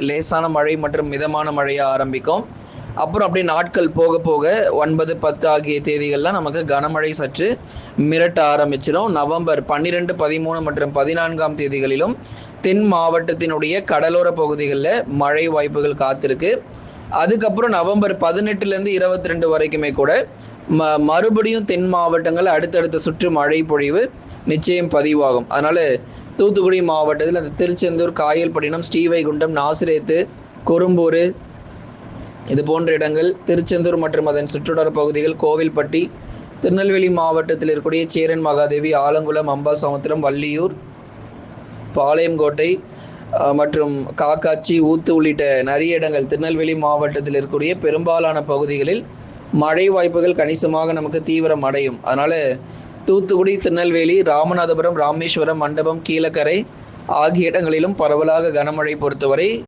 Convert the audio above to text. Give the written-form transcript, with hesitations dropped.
லேசான மழை மற்றும் மிதமான மழையாக ஆரம்பிக்கும். அப்புறம் அப்படியே நாட்கள் போக போக 9, 10 ஆகிய தேதிகள்லாம் நமக்கு கனமழை சற்று மிரட்ட ஆரம்பிச்சிடும். நவம்பர் 12, 13 மற்றும் 14ஆம் தேதிகளிலும் தென் மாவட்டத்தினுடைய கடலோர பகுதிகளில் மழை வாய்ப்புகள் காத்திருக்கு. அதுக்கப்புறம் நவம்பர் 18லேருந்து 22 வரைக்குமே கூட மறுபடியும் தென் மாவட்டங்கள் அடுத்தடுத்த சுற்று மழை பொழிவு நிச்சயம் பதிவாகும். அதனால் தூத்துக்குடி மாவட்டத்தில் அந்த திருச்செந்தூர், காயல்பட்டினம், ஸ்ரீவைகுண்டம், நாசிரேத்து, கொரும்பூர் இது போன்ற இடங்கள், திருச்செந்தூர் மற்றும் அதன் சுற்றுவட்டார பகுதிகள், கோவில்பட்டி, திருநெல்வேலி மாவட்டத்தில் இருக்கக்கூடிய சேரன் மகாதேவி, ஆலங்குளம், அம்பாசமுத்திரம், வள்ளியூர், பாளையங்கோட்டை மற்றும் காக்காட்சி, ஊத்து உள்ளிட்ட நிறைய இடங்கள் திருநெல்வேலி மாவட்டத்தில் இருக்கக்கூடிய பெரும்பாலான பகுதிகளில் மழை வாய்ப்புகள் கணிசமாக நமக்கு தீவிரம் அடையும். அதனால் தூத்துக்குடி, திருநெல்வேலி, ராமநாதபுரம், ராமேஸ்வரம், மண்டபம், கீழக்கரை ஆகிய இடங்களிலும் பரவலாக கனமழை பொறுத்தவரை